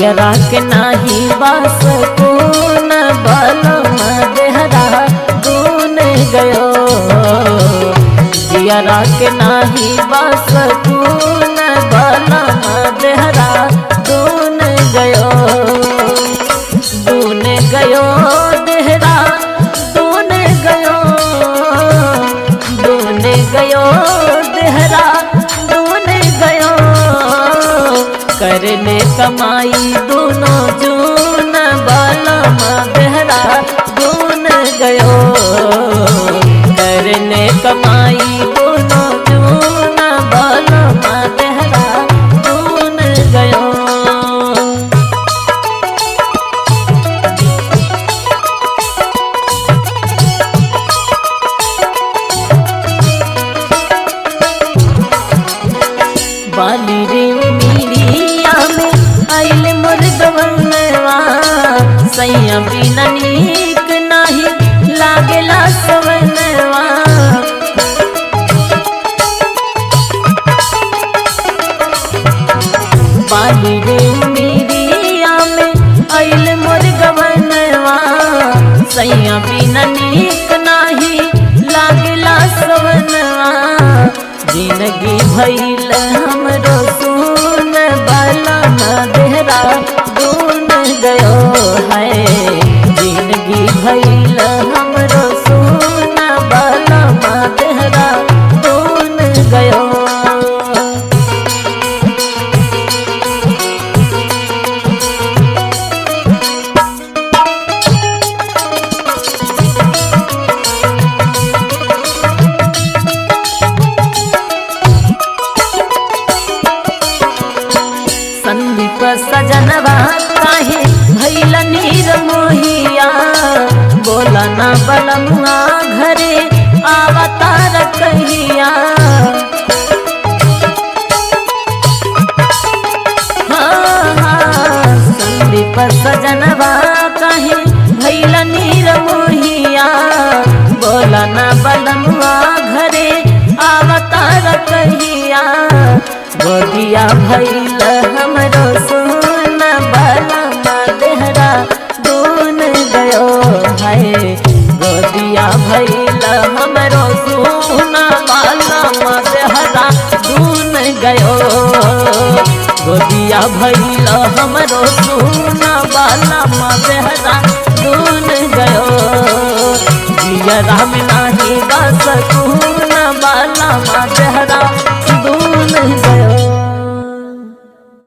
जियरा के नाही बस कौन बलम देहरा दून गयो। जियरा के नाही बस कौन बलम देहरा दून गयो। दून गयो देहरा दून गयो। दून गयो देहरा दून गयो। करने कमाई दोनों जून बलम देहरा दून गयो। करने कमाई दोनों जून बलम देहरा दून गयो। बाली रे मीरिया में आइल मोर गवनवा। सैया बिना नीक नाही लागेला सवनवा। बाली रे मीरिया में आइल मोर गवनवा। सैया बिना नीक नाही लागेला सवनवा। जिंदगी भइल हमरो सुन बलम देहरा दून गयो है। जिंदगी भइल हमरो सुन बलम देहरा दून गयो। संदीप सजनवा काहे भइल नीर मोहिया। बोला ना बलमुआ घरे आवतार कहिया। संदीप सजनवा काहे भइल नीर मोहिया। बोला ना बलमुआ घरे आवतार कहिया। गोदिया भइल हमरो सुन बलम देहरा दून गयो है। गोदिया भइल हमरो सुन बलम देहरा दून गयो। गोदिया भइल हमरो सुन बलम देहरा दून गयो। जियरा में नाही बस